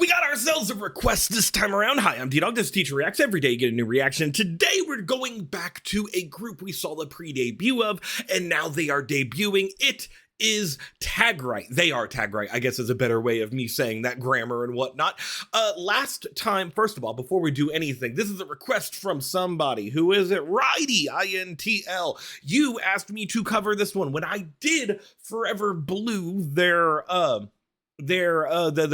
We got ourselves a request this time around. Hi, I'm Ddog. This is Teacher Reacts. Every day you get a new reaction. Today we're going back to a group we saw the pre-debut of, and now they are debuting. It is Tagright. They are Tagright, I guess is a better way of me saying that, grammar and whatnot. Last time, first of all, before we do anything, this is a request from somebody. Who is it? Righty, INTL. You asked me to cover this one. When I did Forever Blue, the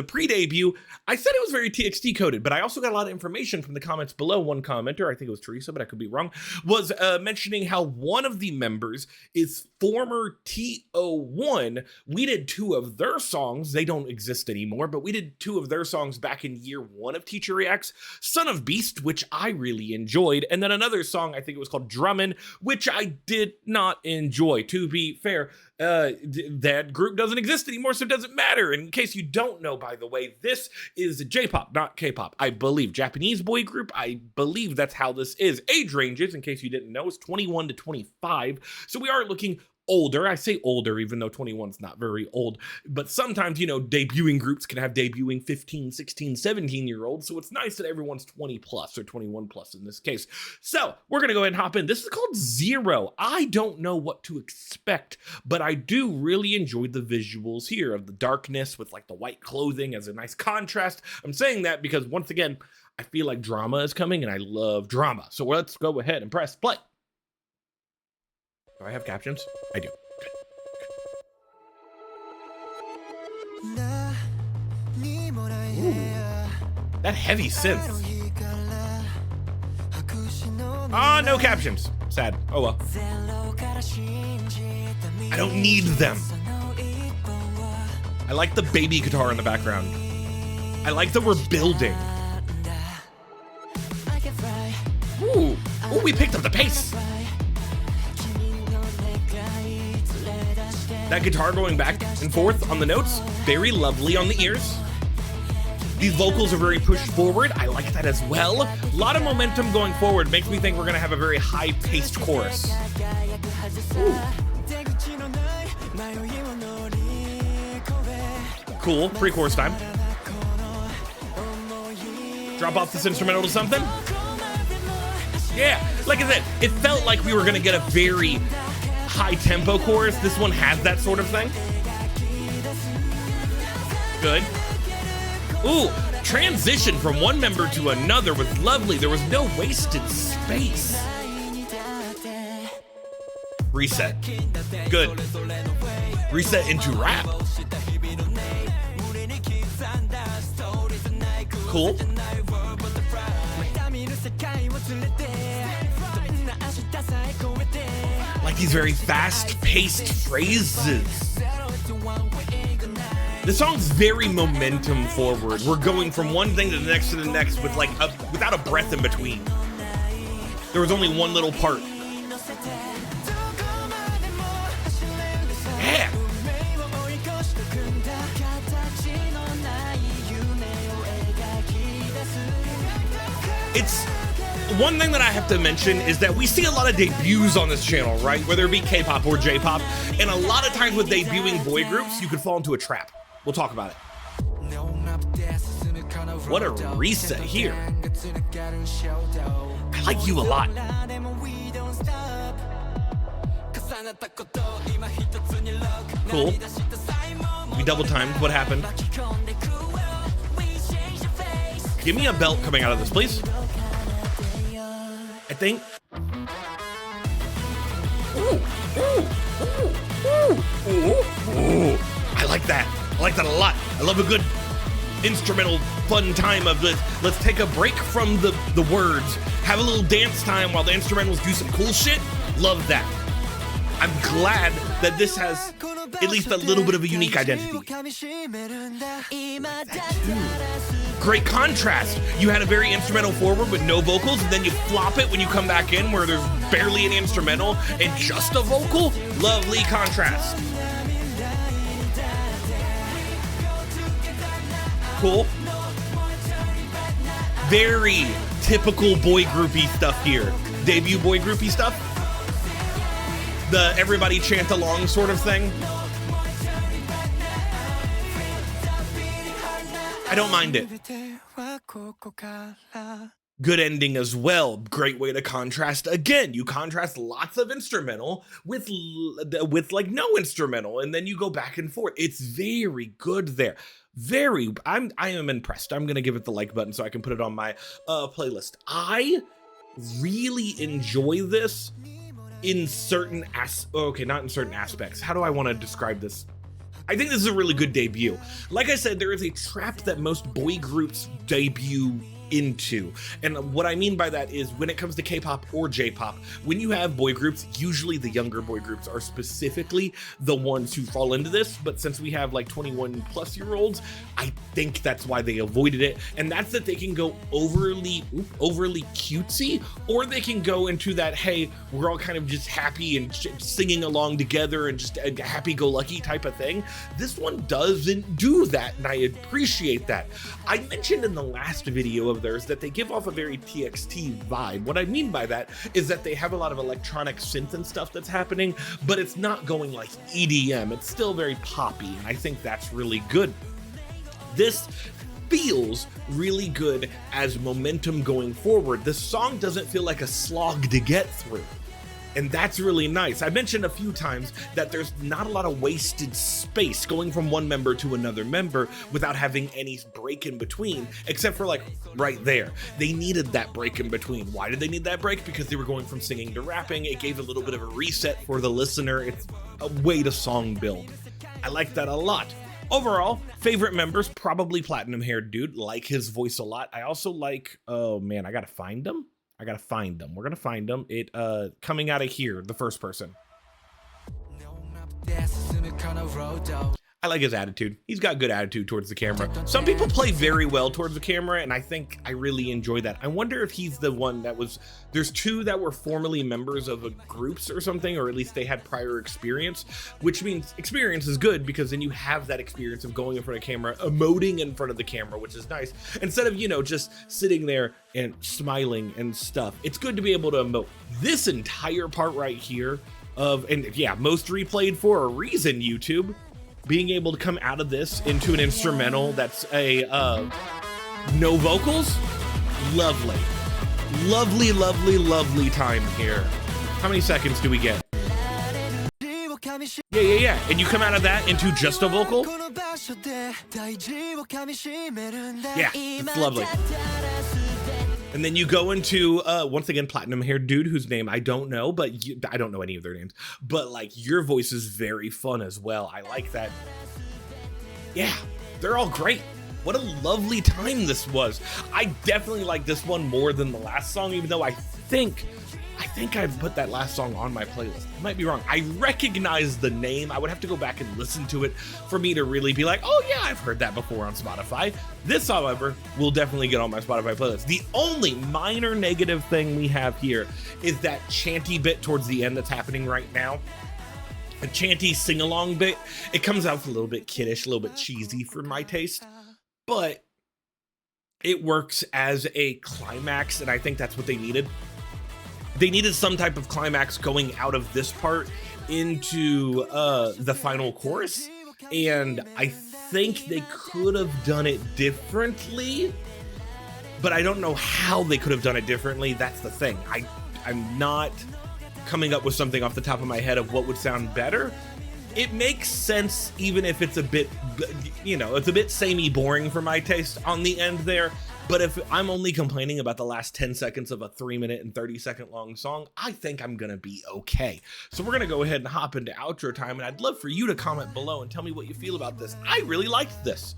pre-debut, I said it was very TXT coded, but I also got a lot of information from the comments below. One commenter, I think it was Teresa, but I could be wrong, was mentioning how one of the members is former TO1. We did two of their songs. They don't exist anymore, but we did two of their songs back in year one of Teacher Reacts. Son of Beast, which I really enjoyed, and then another song, I think it was called Drummin', which I did not enjoy. To be fair, that group doesn't exist anymore, so it doesn't matter. In case you don't know, by the way, this is J-pop, not K-pop. I believe Japanese boy group. I believe that's how this is. Age ranges, in case you didn't know, is 21 to 25. So we are looking older. I say older, even though 21's not very old, but sometimes, you know, debuting groups can have debuting 15, 16, 17-year-olds, so it's nice that everyone's 20 plus, or 21 plus in this case. So we're gonna go ahead and hop in. This is called Zero. I don't know what to expect, but I do really enjoy the visuals here of the darkness with like the white clothing as a nice contrast. I'm saying that because, once again, I feel like drama is coming and I love drama. So let's go ahead and press play. Do I have captions? I do. Ooh, that heavy synth. Ah, no captions. Sad. Oh well. I don't need them. I like the baby guitar in the background. I like that we're building. Ooh, ooh, we picked up the pace. That guitar going back and forth on the notes, very lovely on the ears. These vocals are very pushed forward. I like that as well. A lot of momentum going forward. Makes me think we're gonna have a very high-paced chorus. Ooh. Cool, pre-chorus time. Drop off this instrumental to something. Yeah, like I said, it felt like we were gonna get a very high tempo chorus. This one has that sort of thing. Good. Ooh, transition from one member to another was lovely. There was no wasted space. Reset. Good. Reset into rap. Cool. Like these very fast-paced phrases. The song's very momentum forward. We're going from one thing to the next with like without a breath in between. There was only one little part. Yeah. It's one thing that I have to mention is that we see a lot of debuts on this channel, right? Whether it be K-pop or J-pop, and a lot of times with debuting boy groups, you could fall into a trap. We'll talk about it. What a reset here. I like you a lot. Cool. We double timed. What happened? Give me a belt coming out of this, please. I think. Ooh, ooh, ooh, ooh, ooh. I like that. I like that a lot. I love a good instrumental fun time of this. Let's take a break from the words, have a little dance time while the instrumentals do some cool shit. Love that. I'm glad that this has at least a little bit of a unique identity. Great contrast. You had a very instrumental forward with no vocals, and then you flop it when you come back in where there's barely an instrumental and just a vocal. Lovely contrast. Cool. Very typical boy groupie stuff here. Debut boy groupie stuff. The everybody chant along sort of thing. I don't mind it. Good ending as well. Great way to contrast. Again, you contrast lots of instrumental with like no instrumental, and then you go back and forth. It's very good there. I am impressed. I'm gonna give it the like button so I can put it on my playlist. I really enjoy this in certain not in certain aspects. How do I want to describe this? I think this is a really good debut. Like I said, there is a trap that most boy groups debut into. And what I mean by that is when it comes to K-pop or J-pop, when you have boy groups, usually the younger boy groups are specifically the ones who fall into this. But since we have like 21-plus-year-olds, I think that's why they avoided it. And that's that they can go overly cutesy, or they can go into that, hey, we're all kind of just happy and singing along together and just a happy-go-lucky type of thing. This one doesn't do that, and I appreciate that. I mentioned in the last video of theirs that they give off a very TXT vibe. What I mean by that is that they have a lot of electronic synth and stuff that's happening, but it's not going like EDM. It's still very poppy, and I think that's really good. This feels really good as momentum going forward. The song doesn't feel like a slog to get through, and that's really nice. I mentioned a few times that there's not a lot of wasted space going from one member to another member without having any break in between, except for like right there. They needed that break in between. Why did they need that break? Because they were going from singing to rapping. It gave a little bit of a reset for the listener. It's a way to song build. I like that a lot. Overall, favorite members, probably Platinum Haired Dude. Like his voice a lot. I also like, oh man, I gotta find him. We're gonna find them. It coming out of here, the first person. I like his attitude. He's got good attitude towards the camera. Some people play very well towards the camera, and I think I really enjoy that. I wonder if he's the one that was, there's two that were formerly members of groups or something, or at least they had prior experience, which means experience is good because then you have that experience of going in front of camera, emoting in front of the camera, which is nice. Instead of, you know, just sitting there and smiling and stuff. It's good to be able to emote. This entire part right here and yeah, most replayed for a reason, YouTube. Being able to come out of this into an instrumental that's a no vocals, lovely time here. How many seconds do we get? Yeah, and you come out of that into just a vocal. Yeah, it's lovely. And then you go into, once again, Platinum Haired Dude, whose name I don't know, but I don't know any of their names. But, like, your voice is very fun as well. I like that. Yeah, they're all great. What a lovely time this was. I definitely like this one more than the last song, even though I think I've put that last song on my playlist. I might be wrong. I recognize the name. I would have to go back and listen to it for me to really be like, oh yeah, I've heard that before on Spotify. This, however, will definitely get on my Spotify playlist. The only minor negative thing we have here is that chanty bit towards the end that's happening right now. A chanty sing-along bit. It comes out a little bit kiddish, a little bit cheesy for my taste, but it works as a climax, and I think that's what they needed. They needed some type of climax going out of this part into the final chorus, and I think they could have done it differently, but I don't know how they could have done it differently. That's the thing. I'm not coming up with something off the top of my head of what would sound better. It makes sense, even if it's a bit, you know, it's a bit samey boring for my taste on the end there. But if I'm only complaining about the last 10 seconds of a 3-minute and 30-second long song, I think I'm gonna be okay. So we're gonna go ahead and hop into outro time, and I'd love for you to comment below and tell me what you feel about this. I really liked this.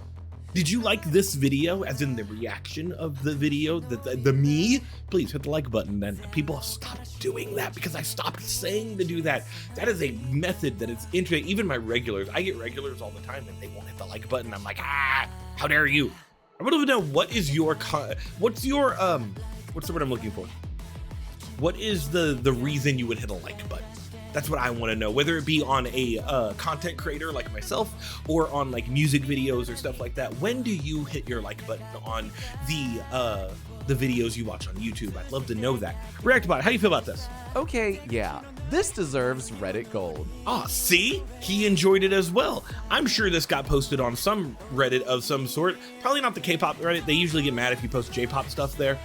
Did you like this video, as in the reaction of the video, the me? Please hit the like button. And people stopped doing that because I stopped saying to do that. That is a method that is interesting. Even my regulars, I get regulars all the time and they won't hit the like button. I'm like, how dare you? I want to know, what is your, what's the word I'm looking for? What is the reason you would hit a like button? That's what I want to know, whether it be on a content creator like myself or on like music videos or stuff like that. When do you hit your like button on the videos you watch on YouTube? I'd love to know that. ReactBot, how do you feel about this? Okay, yeah, this deserves Reddit gold. Ah, see? He enjoyed it as well. I'm sure this got posted on some Reddit of some sort. Probably not the K-pop Reddit. They usually get mad if you post J-pop stuff there.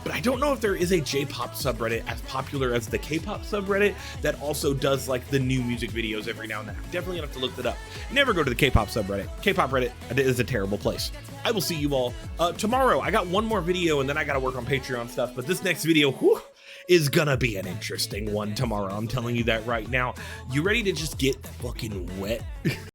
But I don't know if there is a J-pop subreddit as popular as the K-pop subreddit that also does like the new music videos every now and then. I'm definitely gonna have to look that up. Never go to the K-pop subreddit. K-pop Reddit is a terrible place. I will see you all tomorrow. I got one more video and then I gotta work on Patreon stuff, but this next video, whew, is gonna be an interesting one tomorrow. I'm telling you that right now. You ready to just get fucking wet?